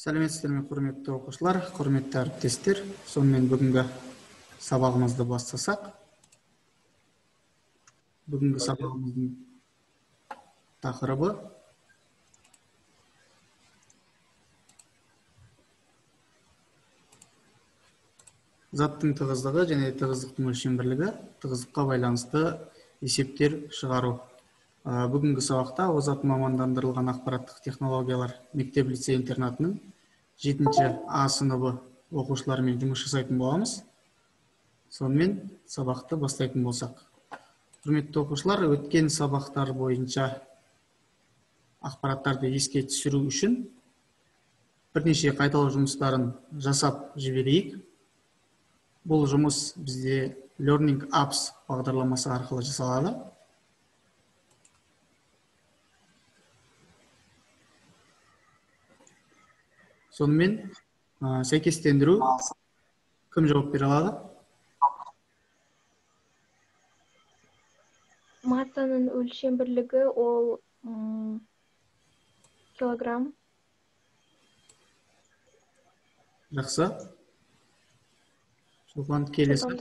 Сәлеметсіздер ме, құрметті оқушылар, құрметті әріптестер. Сонымен бүгінгі сабағымызды бастасақ. Бүгінгі сабағымыздың тақырыбы заттың тығыздығы және тығыздықтың өлшем бірлігі, тығыздыққа байланысты есептер шығару. Бүгінгі сабақта озат мамандандырылған ақпараттық технологиялар мектеп-лицей интернатының 7-ші А сыныбы оқушыларымен жұмыс жасайтын боламыз. Сонымен сабақты бастайтын болсақ. Құрметті оқушылар, өткен сабақтар бойынша ақпараттарды еске түсіру үшін бірнеше қайталау жұмыстарын жасап жіберейік. Бұл жұмыс бізде Learning Apps бағдарламасы арқылы жасалады. Сонымен сәйкестендіру кім жауап бере алады? Массаның өлшем бірлігі ол килограмм. Жақсы. Шолпан, келесі.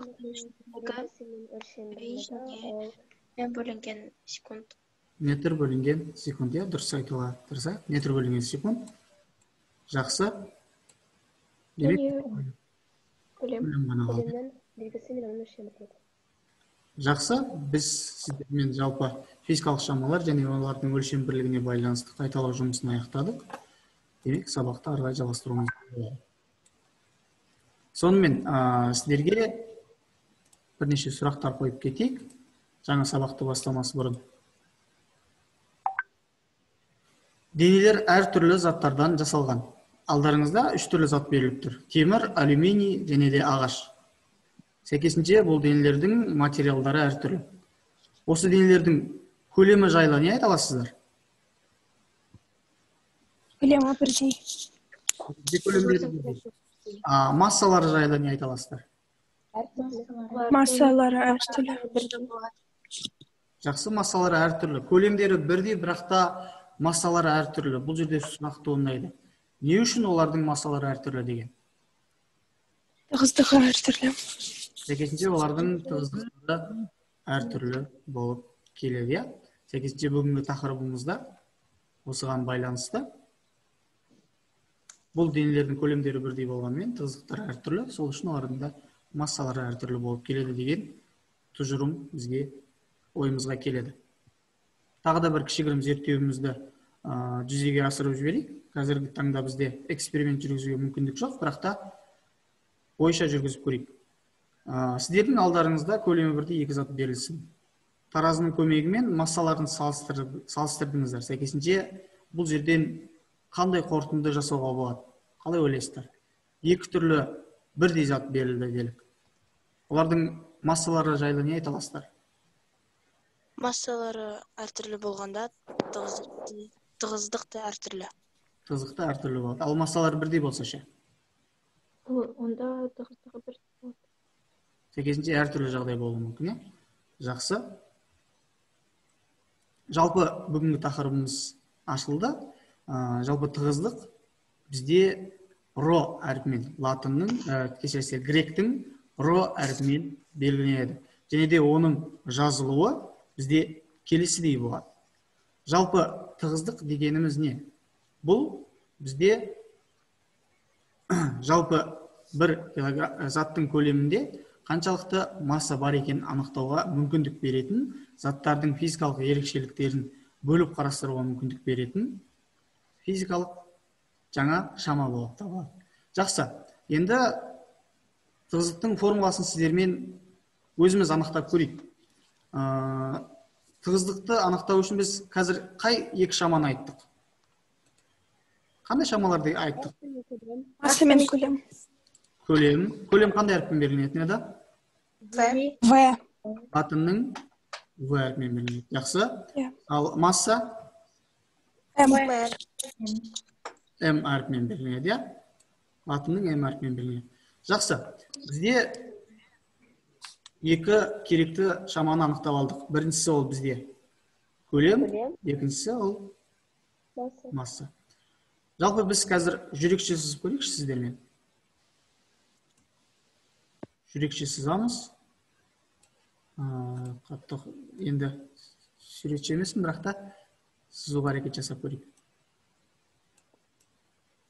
Бөлінген секунд. Метр бөлінген секунд. Дұрыс айтуға тырысайық. Метр бөлінген секунд. Жақсы. Жақсы. Біз сіздермен жалпы физикалық шамалар және олардың өлшем бірлігіне байланысты қайталау жұмысын аяқтадық. Демек, сабақты ары қарай жалғастыруымыз болады. Сонымен сіздерге бірнеше сұрақтар қойып кетейік. Жаңа сабақты бастамас бұрын. Денелер әртүрлі заттардан жасалған. Алдарыңызда 3 түрлі зат беріліп тұр. Темір, алюминий және де ағаш. Сәйкесінше бұл денелердің материалдары әртүрлі. Осы денелердің көлемі жайлы не айта аласыздар? Көлемі бірдей. Массалары жайлы не айта аласыздар? Массалары әртүрлі. Жақсы, массалары әртүрлі. Көлемдері бірдей, бірақ та массалары әртүрлі. Бұл жерде сұрақ туындайды. Не үшін олардың массалары әртүрлі деген? Тығыздығы әртүрлі. Сәйкесінше олардың тығыздықтары әртүрлі болып келеді. Сәйкесінше бүгінгі тақырыбымызда осыған байланысты. Бұл денелердің көлемдері бірдей болғанымен тығыздықтары әртүрлі, сол үшін олардың да массалары әртүрлі болып келеді деген тұжырым бізге ойымызға келеді. Тағы да бір кішігірім зерттеуімізді жүзеге асырып жіберейік. Қазіргі таңда бізде эксперимент жүргізуге мүмкіндік жоқ, бірақ та ойша жүргізіп көрейік. Сіздердің алдарыңызда көлемі бірдей 2 зат берілсін. Таразының көмегімен массаларын салыстырдыңыздар. Сәйкесінше бұл жерден қандай қорытынды жасауға болады? Қалай ойлайсыздар? 2 түрлі бірдей зат берілді делік. Олардың массалары жайлы не айта аласыздар? Массалары әртүрлі болғанда тығыздық та әртүрлі. Тығыздық әртүрлі болады. Ал массалары бірдей болса ше? Онда тығыздығы бірдей болады. Сәйкесінше әртүрлі жағдай болуы мүмкін. Жақсы. Жалпы бүгінгі тақырыбымыз ашылды. Жалпы тығыздық бізде ро әрпімен, латынның, кешірсе гректің ро әрпімен белгіленеді. Және де оның жазылуы бізде келесідей болады. Жалпы тығыздық дегеніміз не? Бұл бізде жалпы бір заттың көлемінде қаншалықты масса бар екенін анықтауға мүмкіндік беретін, заттардың физикалық ерекшеліктерін бөліп қарастыруға мүмкіндік беретін физикалық жаңа шама болып табылады. Жақсы. Енді тығыздықтың формуласын сіздермен өзіміз анықтап көрейік. Тығыздықты анықтау үшін біз қазір қай 2 шаманы айттық? Қандай шамаларды айттық? Масса мен көлем. Көлем қандай әріппен берілетін еді? В. Латынның В әріппен беріледі. Жақсы. Ал масса? М. М әріппен беріледі. Латынның М әріппен беріледі. Жақсы. Бізде 2 керекті шаманы анықтап алдық. Біріншісі ол бізде көлем, екіншісі ол масса. Жалпы біз қазір жүрекше сызып көрейікші сіздермен. Жүрекше сызамыз. Қатты енді суретші емеспін, бірақ та сызуға әрекет жасап көрейік.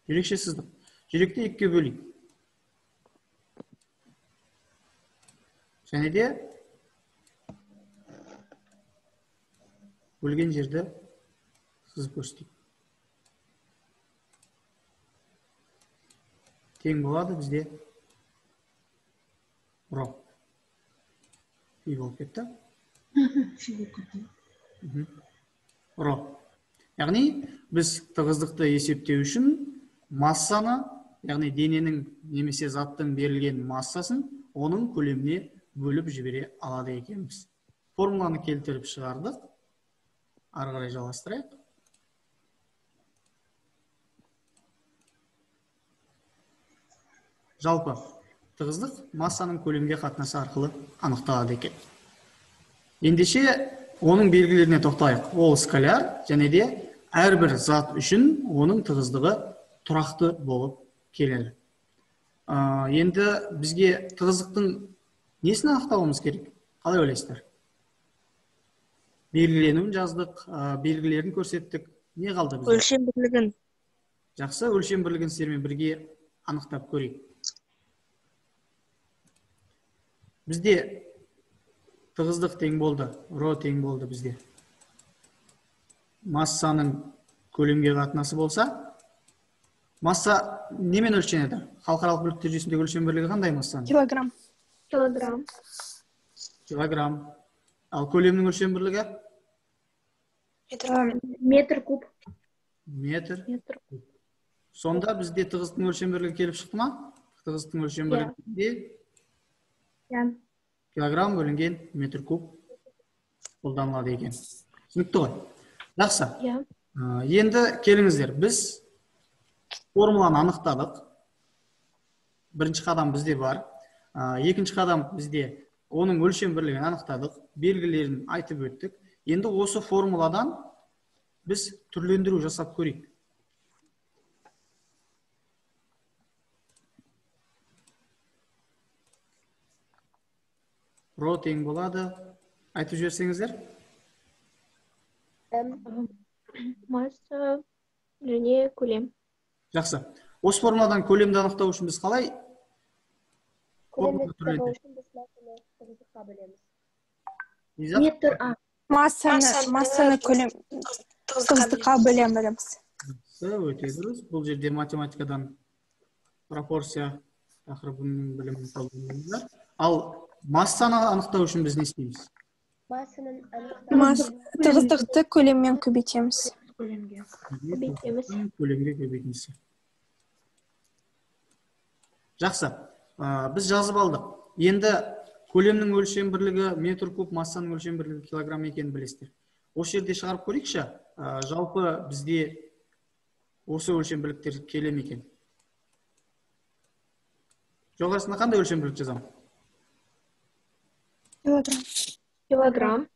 Жүрекше сыздық. Жүректі екіге бөлейік. Және де бөлген жерді сызып көрсетейік. Тең болады бізде ро. Үй болып кетті. Ро. Яғни біз тығыздықты есептеу үшін массаны, яғни дененің немесе заттың берілген массасын оның көлеміне бөліп жібере алады екенбіз. Формуланы келтіріп шығардық. Ары қарай жалғастырайық. Жалпы тығыздық массаның көлемге қатынасы арқылы анықталады екен. Ендеше оның белгілеріне тоқтайық. Ол скаляр, және де әрбір зат үшін оның тығыздығы тұрақты болып келеді. Енді бізге тығыздықтың несін анықтауымыз керек? Қалай ойлайсыздар? Белгіленуін жаздық, белгілерін көрсеттік. Не қалды бізге? Өлшем бірлігін. Жақсы, өлшем бірлігін сіздермен бірге анықтап көрейік. Бізде тығыздық тең болды, ро тең болды бізде. Массаның көлемге қатынасы болса, масса немен өлшенеді? Халықаралық бүліктер жүйесіндегі өлшем бірлігі қандай массаның? Килограмм. Килограмм. Килограмм. Ал көлемнің өлшем бірлігі? Метр куб. Метр. Метр куб. Сонда бізде тығыздың өлшем бірлігі келіп шықты ма? Тығыздың өлшем бірлігі килограмм бөлінген метр куб қолданылады екен. Түсінікті ғой? Жақсы. Енді келіңіздер, біз формуланы анықтадық. Бірінші қадам бізде бар. Екінші қадам бізде оның өлшем бірлігін анықтадық, белгілерін айтып өттік. Енді осы формуладан біз түрлендіру жасап көрейік. Ро тең болады. Айтып жіберсеңіздер. Масса және көлем. Жақсы. Осы формуладан көлемді анықтау үшін біз қалай? Метр, Массаны көлем тығыздыққа бөлеміз. Өте дұрыс. Бұл жерде математикадан пропорция тақырыбының білімін қолданыңыздар. Ал массаны анықтау үшін біз не істейміз? Тығыздықты көлеммен көбейтеміз. Көлемге көбейтеміз. Жақсы. Біз жазып алдық. Енді көлемнің өлшем бірлігі метр куб, массаның өлшем бірлігі килограмм екенін білесіздер. Осы жерде шығарып көрейікші, жалпы бізде осы өлшем бірліктер келе ме екен? Жоғарысында қандай өлшем бірлік жазамын? Килограмм.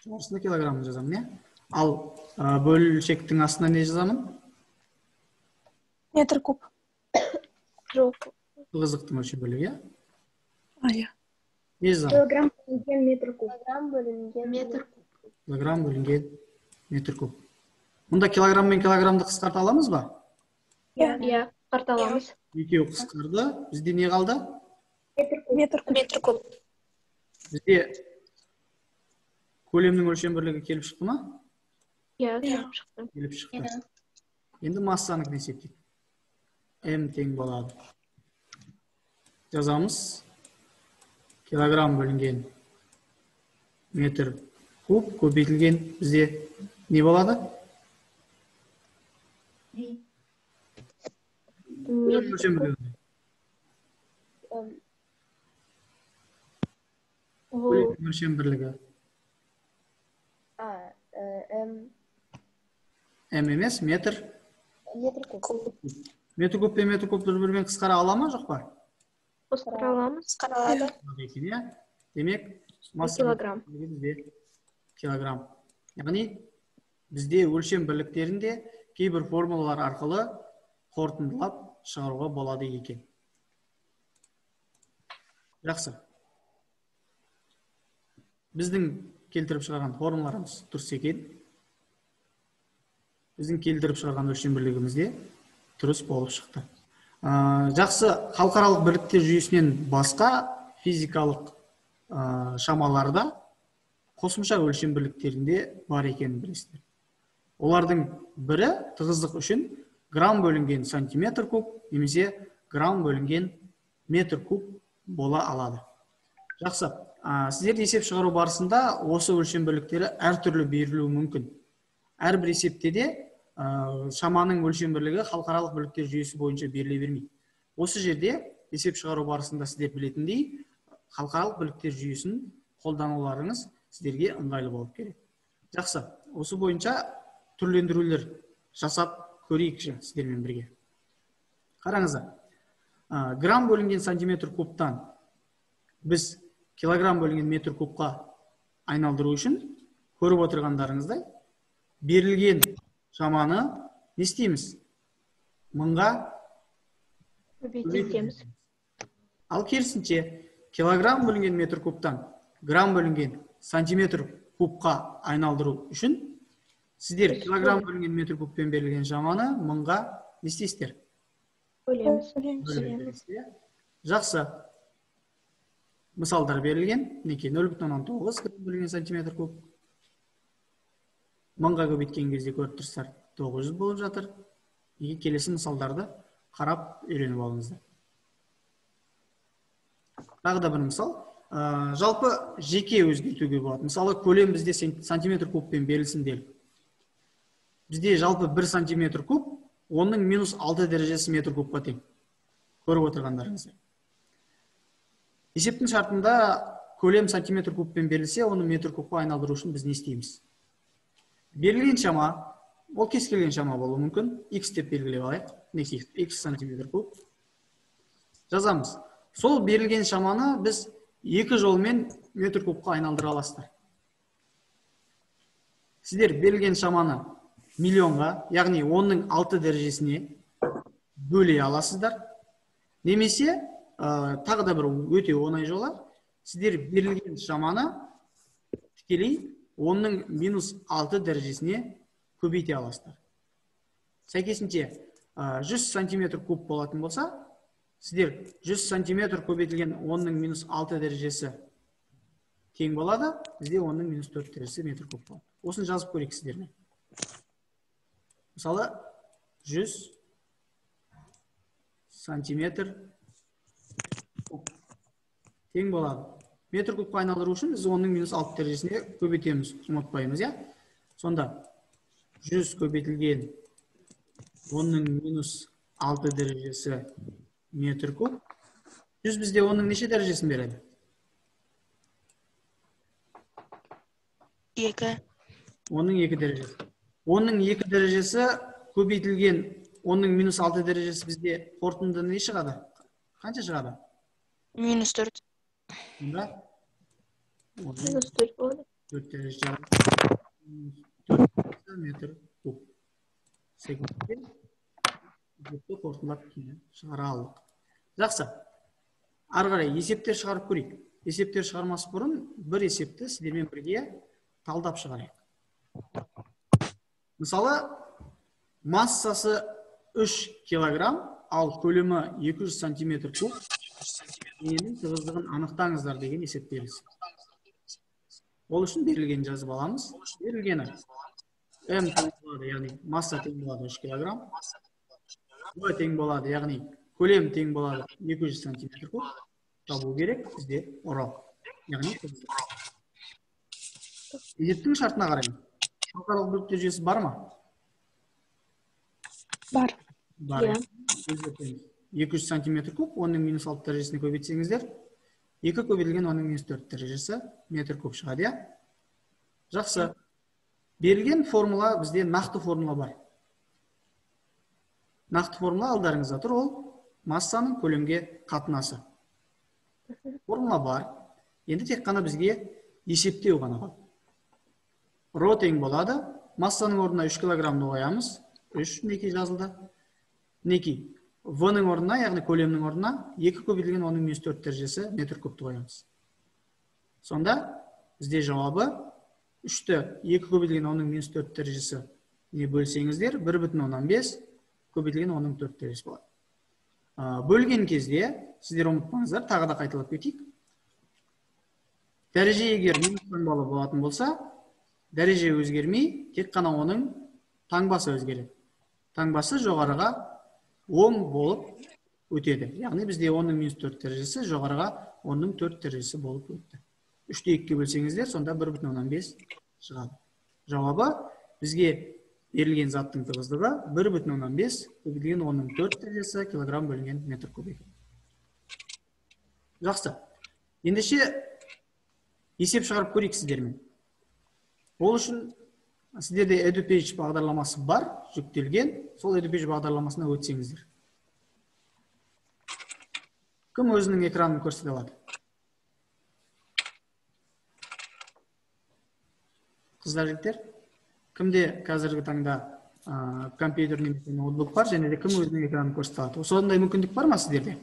Жоғарысында килограмм жазамын, не? Ал бөлшектің астына не жазамын? Метр куб. Жоқ. Тығыздықтың өлшем бірлігі, иә? Не жазамын? Килограмм бөлінген метр куб. Килограмм бөлінген метр куб. Килограмм бөлінген метр куб. Мұнда килограмм мен килограммды қысқарта аламыз ба? Иә, қысқарта аламыз. Екеуі қысқарды. Бізде не қалды? Метр куб. Бізде көлемнің өлшем бірлігі келіп шықты ма? Иә, келіп шықты. Келіп шықты. Енді массаны есептейік. М тең болады. Жазамыз. Килограмм бөлінген метр куб көбейтілген бізде не болады? Өлшем бірлігі. Өлшем бірлігі. М емес, метр. Метр куб пен метр куб бір-бірімен қысқара ала ма, жоқ па? Қысқара аламыз. Демек, килограмм. Килограмм. Яғни, бізде өлшем бірліктерінде кейбір формулалар арқылы қорытындылап шығаруға болады екен. Жақсы. Біздің келтіріп шығарған формуларымыз дұрыс екен. Біздің келтіріп шығарған өлшем бірлігімізде дұрыс болып шықты. Жақсы, халықаралық бірліктер жүйесінен басқа физикалық шамаларда қосымша өлшем бірліктерінде бар екенін білесіздер. Олардың бірі тығыздық үшін грамм бөлінген сантиметр куб немесе грамм бөлінген метр куб бола алады. Жақсы, сіздерді есеп шығару барысында осы өлшем бірліктері әртүрлі берілуі мүмкін. Әрбір есепте де шаманың өлшем бірлігі халықаралық бірліктер жүйесі бойынша беріле бермейді. Осы жерде есеп шығару барысында сіздер білетіндей, халықаралық бірліктер жүйесін қолдануларыңыз сіздерге ыңғайлы болып керек. Жақсы, осы бойынша түрлендірулер жасап көрейікші сіздермен бірге. Қараңыздар, грамм бөлінген сантиметр кубтан біз килограмм бөлінген метр кубқа айналдыру үшін көріп отырғандарыңыздай берілген шаманы не істейміз? Мыңға көбейтеміз. Ал керісінше, килограмм бөлінген метр кубтан грамм бөлінген сантиметр кубқа айналдыру үшін сіздер килограмм бөлінген метр кубпен берілген шаманы мыңға не істейсіздер? Бөлеміз. Жақсы. Мысалдар берілген. Неке 0,19 грамм бөлінген сантиметр куб. Мыңға көбейткен кезде көріп тұрсыздар 900 болып жатыр. Келесі мысалдарды қарап үйреніп алыңыздар. Тағы да бір мысал. Жалпы жеке өзгертуге болады. Мысалы, көлем бізде сантиметр кубпен берілсін делік. Бізде жалпы 1 сантиметр куб, оның минус 6 дәрежесі метр кубқа тең. Көріп отырғандарыңыздар. Есептің шартында көлем сантиметр кубпен берілсе, оны метр кубқа айналдыру үшін біз не істейміз? Берілген шама, ол кез келген шама болуы мүмкін. X деп белгілеп алайық. Неке X сантиметр куб. Жазамыз. Сол берілген шаманы біз екі жолмен метр кубқа айналдыра аласыздар. Сіздер берілген шаманы миллионға, яғни 10-6 дәрежесіне бөле аласыздар. Немесе, тағы да бір өте оңай жолы, сіздер берілген шаманы тікелей 10-6 дәрежесіне көбейте аласыздар. Сәйкесінше 100 сантиметр куб болатын болса, сіздер 100 сантиметр көбейтілген 10-6 дәрежесі тең болады, бізде 10-4 дәрежесі метр куб болады. Осын жазып көрейік сіздермен. Мысалы, 100 сантиметр куб тең болады. Метр кубқа айналдыру үшін біз 10-6 дәрежесіне көбейтеміз, ұмытпаймыз, я? Сонда 100 көбейтілген 10-6 дәрежесі метр куб. 100 бізде оның неше дәрежесін береді? 2. Оның 2 дәрежесі. Оның 2 дәрежесі көбейтілген 10-6 дәрежесі бізде қорытынды не шығады? Қанша шығады? -4. Онда? -4 болады. 4 дәреже шығады. 4 метр куб. Секундте қорытындылап шығара алдық. Жақсы. Ары қарай есептер шығарып көрейік. Есептер шығармас бұрын бір есепті сіздермен бірге талдап шығарайық. Мысалы, массасы 3 килограмм, ал көлемі 200 сантиметр куб. Дененің тығыздығын анықтаңыздар деген есеп берілсін. Ол үшін берілген жазып аламыз. Берілгені М тең болады, яғни масса тең болады 3 килограмм. В тең болады, яғни көлем тең болады 200 сантиметр куб. Табу керек бізде орал. Яғни есептің шартына қараймыз. Халықаралық бірліктер жүйесі бар ма? Бар. Бар. 200 сантиметр куб, 10-6 дәрежесіне көбейтсеңіздер, 2 көбейтілген 10-4 дәрежесі метр куб шығады, я? Жақсы. Берілген формула, бізде нақты формула бар. Нақты формула алдарыңызда тұр, ол массаның көлемге қатынасы. Формула бар. Енді тек қана бізге есептеу ғана қалды. Ро тең болады. Массаның орнына 3 килограммды қоямыз. 3 неке жазылды. мінекей v-ның орнына, яғни көлемнің орнына 2 көбейтілген 10⁻⁴ дәрежесі метр кубты қоямыз. Сонда бізде жауабы 3-ті 2 көбейтілген 10⁻⁴ дәрежесі не бөлсеңіздер 1,5 көбейтілген 10⁻⁴ дәрежесі болады. Бөлген кезде сіздер ұмытпаңыздар, тағы да қайталап кетейік. Дәреже егер минус таңбалы болатын болса, дәреже өзгермей, тек қана оның таңбасы өзгереді. Таңбасы жоғарыға 10 болып өтеді. Яғни бізде 10⁻⁴ дәрежесі жоғарыға 10⁻⁴ дәрежесі болып өтті. 3-ті 2-ге бөлсеңіздер, сонда 1,5 шығады. Жауабы бізге берілген заттың тығыздығы 1,5 көбейтілген 10⁻⁴ дәрежесі килограмм бөлінген метр куб екен. Жақсы. Ендеше есеп шығарып көрейік сіздермен. Ол үшін сіздерде EduPage бағдарламасы бар, жүктелген. Сол EduPage бағдарламасына өтсеңіздер. Кім өзінің экранын көрсете алады? Қыздар, жігіттер? Кімде қазіргі таңда компьютер немесе ноутбук бар, және де кім өзінің экранын көрсете алады? Сондай мүмкіндік бар ма сіздерде?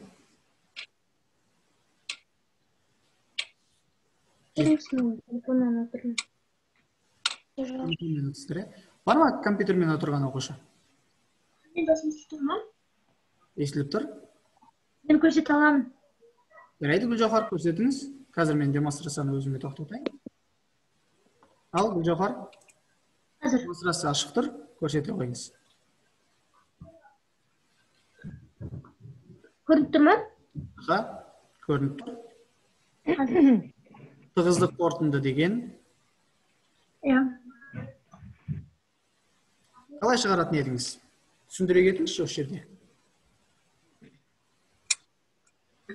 Бар ма компьютермен отырған оқушы? Мен досым тұтылмам. Естіліп тұр? Мен көрсете аламын. Жарайды, Гүлжауһар, көрсетіңіз. Қазір мен демонстрацияны өзіме тоқтатайын. Ал, Гүлжауһар. Қазір. Демонстрация ашық тұр, көрсете қойыңыз. Көрініп тұр ма? Көрініп тұр. Тығыздық қорытынды деген. Қалай шығаратын едіңіз? Түсіндіре кетіңізші осы жерде.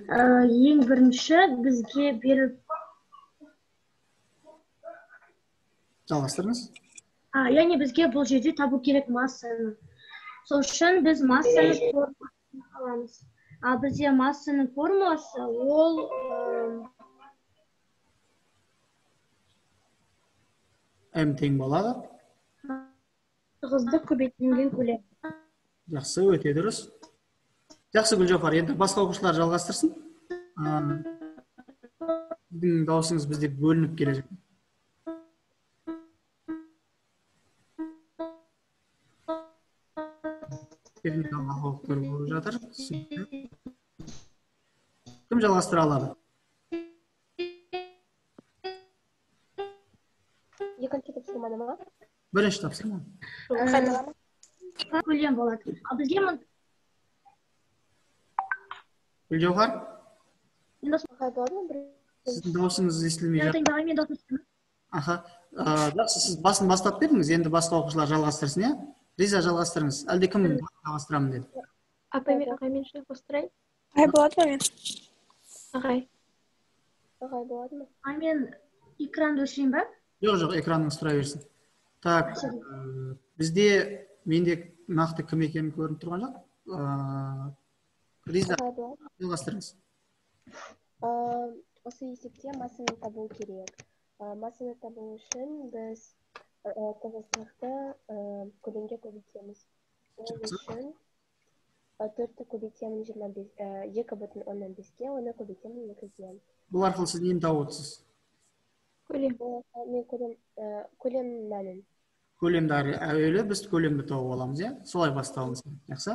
Ең бірінші бізге беріп... Жалғастырыңыз. Яғни бізге бұл жерде табу керек массаны. Сол үшін біз массаның формуласын аламыз. Бізде массаның формуласы ол... М тең болады. Тығыздық көбейтілген көлем. Жақсы, өте дұрыс. Жақсы, Гүлжауһар, енді басқа оқушылар жалғастырсын. Сіздің дауысыңыз бізде бөлініп келе жатыр. Техникалық ақаулықтар болып жатыр. Кім жалғастыра алады? Екінші тапсырманы ма? Бірінші тапсырма. Көлем болады. Бізге мұн... Гүлжауһар, сіздің дауысыңыз естілмей жатыр. Жақсы, сіз басын бастап бердіңіз, енді басқа оқушылар жалғастырсын, иә? Риза, жалғастырыңыз. Әлде кім жалғастырамын деді? Ағай, мен жалғастырайын. Ағай, болады ма мен? Ағай, болады ма? мен экранды өшірейін ба? Жоқ, экраныңыз тұра берсін. Так, бізде менде нақты кім екенін көрініп тұрған жоқ. Риза, жалғастырыңыз. Осы есепте массаны табу керек. Массаны табу үшін біз тығыздықты көлемге көбейтеміз. Ол үшін 4-ті көбейтемін 2,5-ге, оны көбейтемін 2-ге. Бұл арқылы сіз нені тауып отырсыз? Көлем мәнін. Көлемді әуелі біз көлемді тауып аламыз, иә? Солай бастауымыз. Жақсы?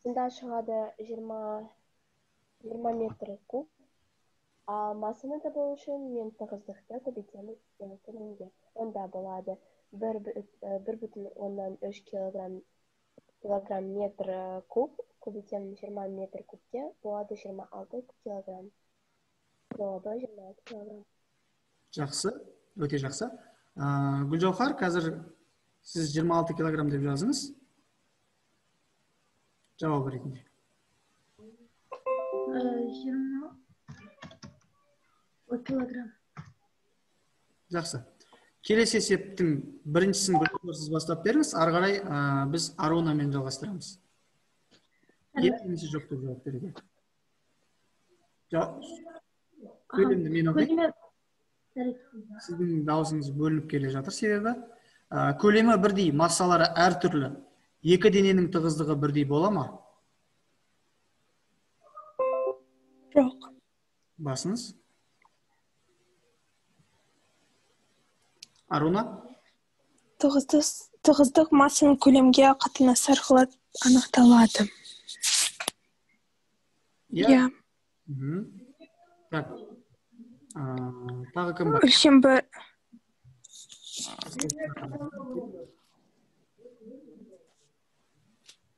Сонда шығады 20 метр куб. Массаны табу үшін мен тығыздықты көбейтеміз көлемге. Онда болады 1,3 килограмм метр куб, көбейтемін 20 метр кубке, болады 26 килограмм. Жауабы 26 килограмм. Жақсы, өте жақсы. Гүлжауһар, қазір сіз 26 килограмм деп жазыңыз. Жауап ретінде. 20 килограмм. Жақсы. Келесі есептің біріншісін сіз бастап беріңіз, ары қарай біз Арунамен жалғастырамыз. Немесе жоқ деп жауап беруге. Көлемді мен оқиын. Сіздің дауысыңыз бөлініп келе жатыр себебі. Көлемі бірдей, массалары әртүрлі Екі дененің тығыздығы бірдей бола ма? Жоқ. Басыңыз. Аруна? Тығыздық массаның көлемге қатынасы арқылы анықталады. Иә. Так. Тағы кім бар? Өлшем бір.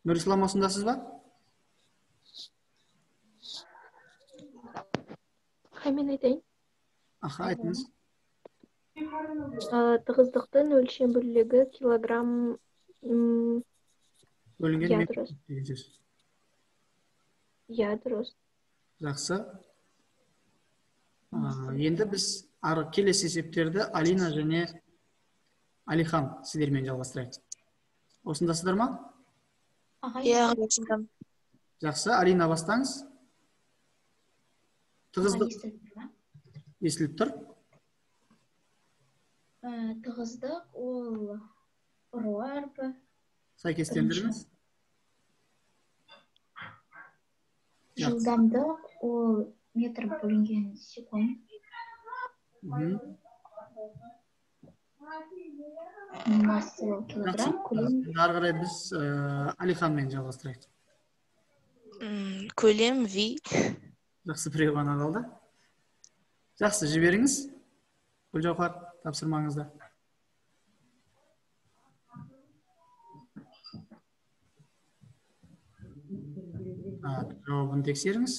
Нұрислам, осындасыз ба? Мен айтайын. Аха, айтыңыз. Тығыздықтың өлшем бірлігі килограмм Бөлінген ядросы. Ядросы. Жақсы. Енді біз келесі есептерді Алина және Алихан сіздермен жалғастырайық. Осындасыздар ма? Иә. Жақсы, Алина бастаңыз. Тығыздық естіліп тұр. Тығыздық ол ұры әрпі. Сәйкестендіріңіз. Жылдамдық ол метр бөлінген секунд. Масса ол килограмм. Ары қарай біз Алиханмен жалғастырайық. Көлем V. Жақсы, біреу ғана қалды. Жақсы, жіберіңіз. Гүлжауһар, тапсырмаңызды. Жауабын тексеріңіз.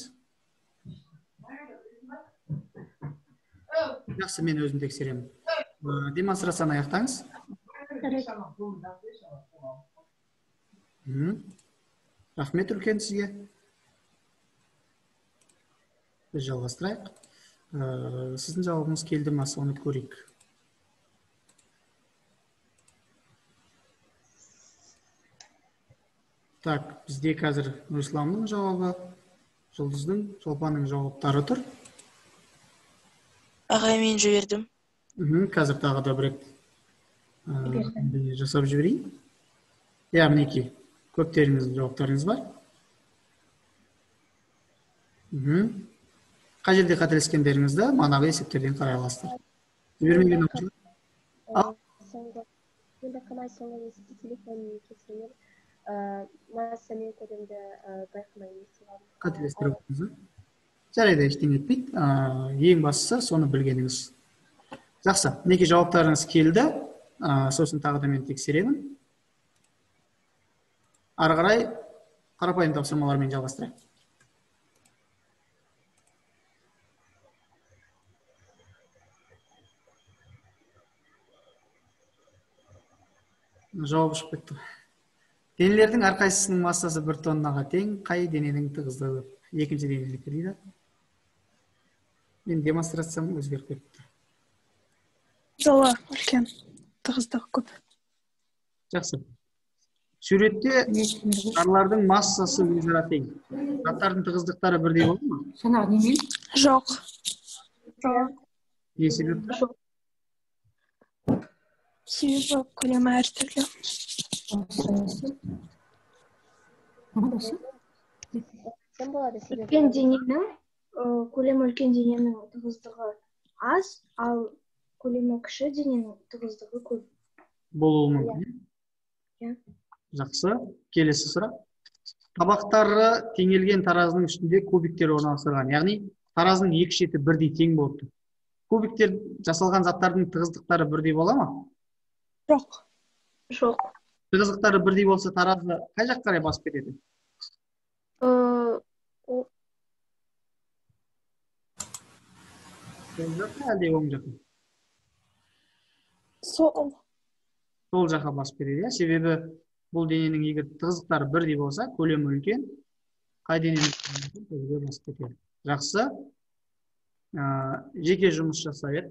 Жақсы, мен өзім тексеремін. Демонстрацияны аяқтаңыз. Рахмет үлкен сізге. Біз жалғастырайық. Сіздің жауабыңыз келді ма, соны көрейік. Так, бізде қазір Нұрисламның жауабы, Жұлдыздың, Шолпанның жауаптары тұр. Аға, мен жібердім. Қазір тағы да бір жасап жіберейін. Иә, мінекей, көптеріңіздің жауаптарыңыз бар. Қай жерде қателескендеріңізді манағы есептерден қарай аласыздар. Жібермеген оқушылар. Енді қамай соңғы есепті телефонның кесірінен масса мен көлемді байқамаймыз. Қателестіріп отырсыз. Жарайды, ештеңе етпейді. Ең бастысы соны білгеніңіз. Жақсы, мінекей жауаптарыңыз келді. Сосын тағы да мен тексеремін. Ары қарай қарапайым тапсырмалармен жалғастырайық. Жауап шығып кетті. Денелердің әрқайсысының массасы 1 тоннаға тең, қай дененің тығыздығы? Екінші денелікті дейді. Мен демонстрациям өзгеріп кетті. Зала үлкен, тығыздығы көп. Жақсы. Суретте заттардың массасы өзара тең. Заттардың тығыздықтары бірдей болды ма? Жоқ. Не себепті? Себебі көлемі әртүрлі. Үлкен дененің, көлемі үлкен дененің тығыздығы аз, ал көлемі кіші дененің тығыздығы көп. Болуы мүмкін. Иә. Жақсы. Келесі сұрақ. Табақтары теңелген таразының үстінде кубиктер орналастырған. Яғни таразының екі шеті бірдей тең болып тұр. Кубиктер жасалған заттардың тығыздықтары бірдей бола ма? Жоқ. Жоқ. Тығыздықтары бірдей болса, таразы қай жаққа қарай басып кетеді? Сол жаққа әлде оң жаққа? Сол жаққа басып кетеді. Себебі бұл дененің егер тығыздықтары бірдей болса, көлемі үлкен, қай дененің басып кетеді. Жақсы. Жеке жұмыс жасайық.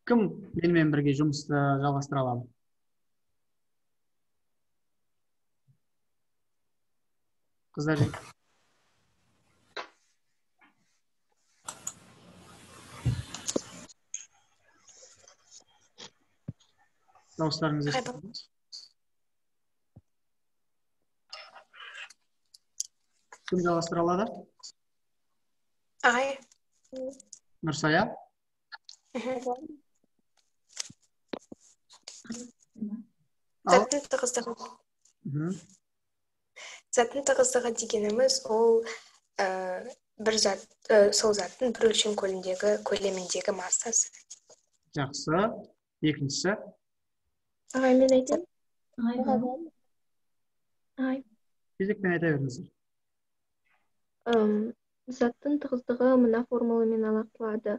Кім менімен бірге жұмысты жалғастыра алады? Қыздар жек. Дауыстарыңыз естіліңіз. Кім жалғастыра алады? Ағай. Нұрсая? Ал? Заттың тығыздығы. Мгм. Заттың тығыздығы дегеніміз ол бір зат, сол заттың бір өлшем көлеміндегі массасы. Жақсы. Екіншісі? Ағай, мен айтайын. Ағай. Кезекпен айта беріңіздер. Заттың тығыздығы мына формуламен анықталады.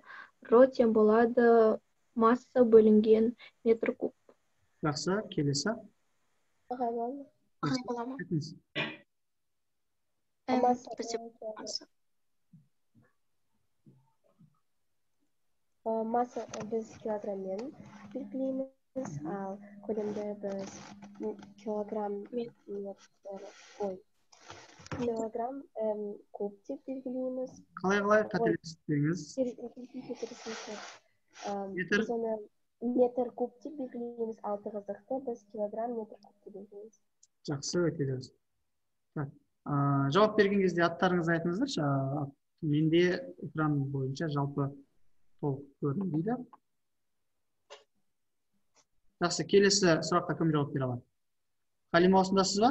Ро тең болады масса бөлінген метр куб. Жақсы. Келесі? Ағай, бола ма? Айтыңыз. Масса біз килограммен белгілейміз, ал көлемді біз килограмм куб деп белгілейміз. Қалай қателестіңіз? Метр? Біз оны метр куб деп белгілейміз, ал тығыздықты біз килограмм метр куб деп белгілейміз. Жақсы, өте дұрыс. Жауап берген кезде аттарыңызды айтыңыздаршы. Менде экран бойынша жалпы толық көрінбейді. Жақсы, келесі сұраққа кім жауап бере алады? Халима, осындасыз ба?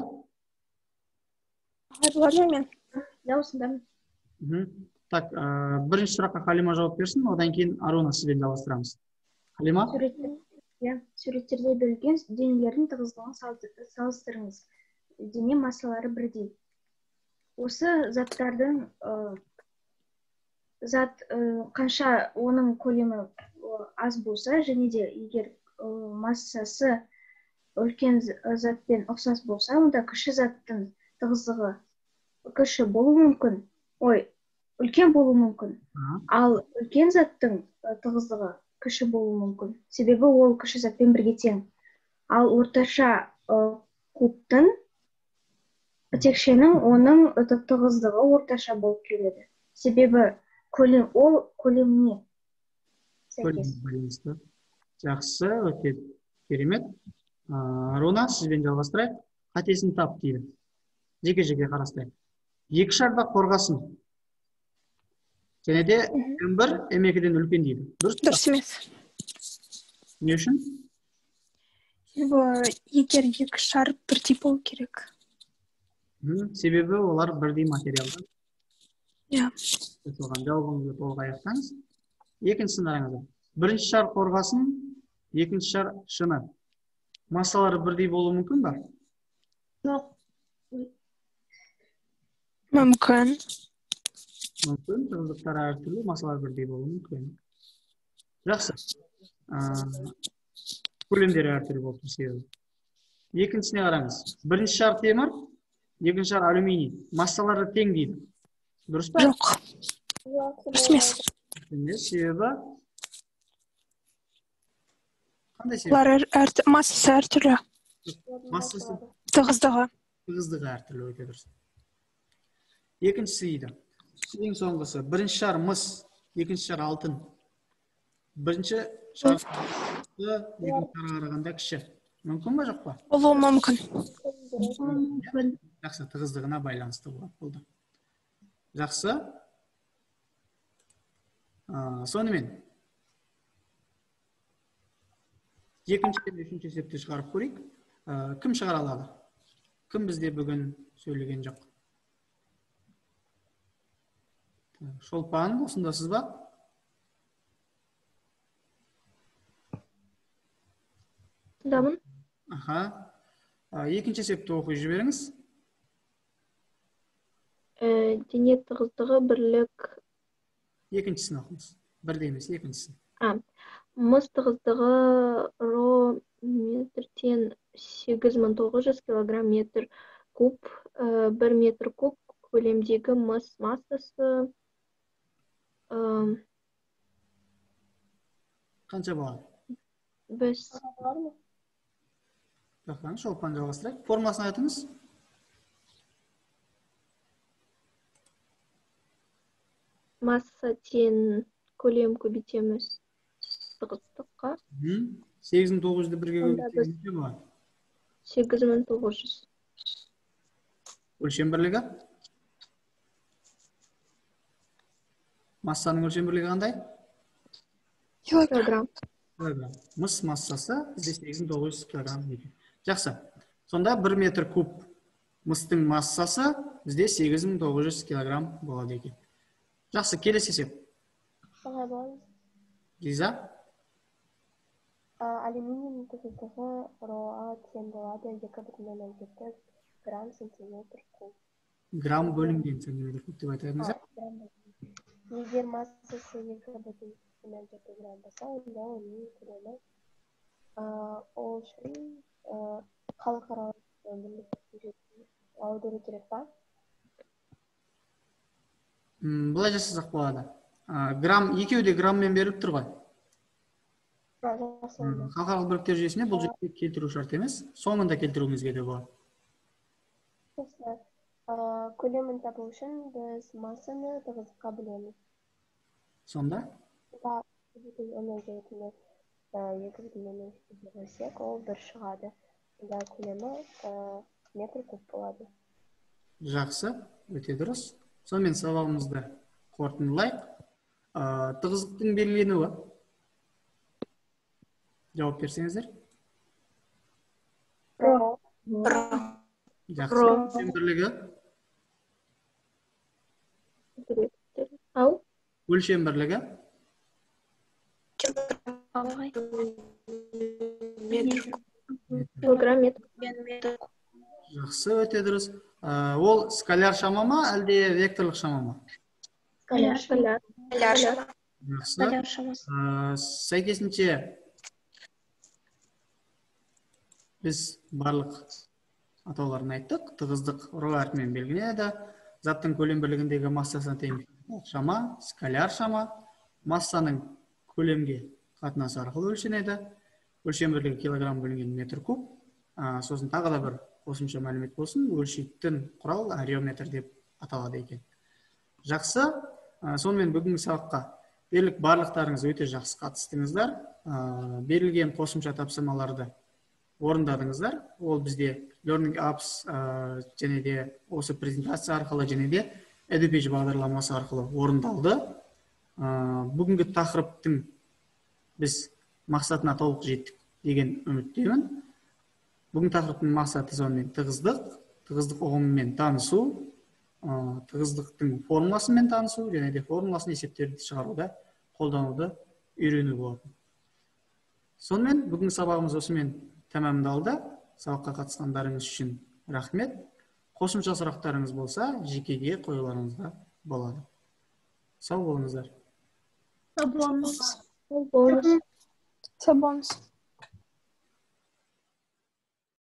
Ағай, мен. Я осындамын. Так, бірінші сұраққа Халима жауап берсін, одан кейін Аруна сізбен жалғастырамыз. Халима? Суреттерде берілген денелердің тығыздығын салыстырыңыз. Дене массалары бірдей. Осы заттардың зат қанша оның көлемі аз болса, және де егер массасы үлкен затпен ұқсас болса, онда кіші заттың тығыздығы кіші болуы мүмкін. Үлкен болуы мүмкін. Ал үлкен заттың тығыздығы кіші болуы мүмкін. Себебі ол кіші затпен бірге тең. Ал орташа кубтың текшенің оның тығыздығы орташа болып келеді. Себебі ол көлеміне сәйкес. Жақсы, өте керемет. Аруна, сізбен жалғастырайық. Қатесін тап дейді. Жеке-жеке қарастырайық. Екі шарда қорғасын. Және де М1 М2-ден үлкен дейді. Дұрыс емес. Не үшін? Егер екі шар бірдей болу керек. Себебі олар бірдей материалдан. Иә. Жауабыңызды толық аяқтаңыз. Екіншісін қараңыздар. Бірінші шар қорғасын, екінші шар шыны. Массалары бірдей болуы мүмкін ба? Жоқ. Мүмкін. Мүмкін, тығыздықтары әртүрлі, массалары бірдей болуы мүмкін. Жақсы. Көлемдері әртүрлі болып тұрсыз. Екіншісіне қараңыз. Бірінші шар темір, екінші шар алюминий. Массалары тең дейді. Дұрыс па? Жоқ. Дұрыс емес. Себебі? Қандай себебі? Олар массасы әртүрлі. Массасы? Тығыздығы. Тығыздығы әртүрлі, өте дұрыс. Екіншісі дейді. Ең соңғысы. Бірінші шар мыс, екінші шар алтын. Бірінші шар екінші шарға қарағанда кіші. Мүмкін ба, жоқ па? Болуы мүмкін. Жақсы, тығыздығына байланысты болды. Жақсы. Сонымен екінші және үшінші есепті шығарып көрейік. Кім шығара алады? Кім бізде бүгін сөйлеген жоқ? Шолпан, осындасыз ба? Тыңдамын. Екінші есепті оқи жіберіңіз. Дене тығыздығы бірлік. Екіншісін оқыңыз. Бірде емес, екіншісін. Мыс тығыздығы ро метрден 8900 килограмм метр куб. 1 метр куб көлемдегі мыс массасы қанша болады? Біз. Шолпан жалғастырайық. Формасын айтыңыз. Масса тең көлем көбейтеміз тығыздыққа. 8900-ді бірге көбейтеміз болады? 8900. Өлшем бірлігі? Массаның өлшем бірлігі қандай? Килограмм. Килограмм. Мыс массасы бізде 8900 килограмм екен. Жақсы. Сонда 1 метр куб мыстың массасы бізде 8900 килограмм болады екен. Жақсы, келесі есеп. Қалай болады? Лиза? Алюминийдің тығыздығы ро тең болады 2,7 грамм сантиметр куб. Грамм бөлінген сантиметр куб деп айтамыз. Егер массасы 2,7 грамм болса, онда оның көлемі ол үшін халықаралық бірлікке аудару керек па? Былай жасасақ болады. Грамм, екеуі де грамммен беріліп тұр ғой. Халықаралық бірліктер жүйесіне бұл жерде келтіру шарт емес, соңында келтіруіңізге де болады. Көлемін табу үшін біз массаны тығыздыққа бөлеміз. Сонда? Ол бір шығады. Онда көлемі метр куб болады. Жақсы, өте дұрыс. Сонымен сабағымызды қорытындылайық. Тығыздықтың белгіленуі. Жауап берсеңіздер. Жақсы. Өлшем бірлігі. Ау? Өлшем бірлігі. Килограмм, метр. Жақсы, өте дұрыс. Ол скаляр шама ма, әлде векторлық шама ма? Скаляр. Жақсы. Сәйкесінше біз барлық атауларын айттық. Тығыздық ро әрпімен белгіленеді. Заттың көлем бірлігіндегі массасына тең шама, скаляр шама, массаның көлемге қатынасы арқылы өлшенеді. Өлшем бірлігі килограмм бөлінген метр куб. Сосын тағы да бір қосымша мәлімет болсын, өлшейтін құрал ареометр деп аталады екен. Жақсы. Сонымен бүгінгі сабаққа дерлік барлықтарыңыз өте жақсы қатыстыңыздар. Берілген қосымша тапсырмаларды орындадыңыздар. Ол бізде Learning Apps және де осы презентация арқылы және де EduPage бағдарламасы арқылы орындалды. Бүгінгі тақырыптың біз мақсатына толық жеттік деген үміттемін. Бүгінгі тақырыптың мақсаты сонымен тығыздық ұғымымен танысу, тығыздықтың формуласымен танысу және де формуласын есептерді шығаруда қолдануды үйрену болады. Сонымен бүгінгі сабағымыз осымен тәмамдалды. Сабаққа қатысқандарыңыз үшін рахмет. Қосымша сұрақтарыңыз болса, жекеге қоюларыңызға болады. Сау болыңыздар. Сау болыңыз.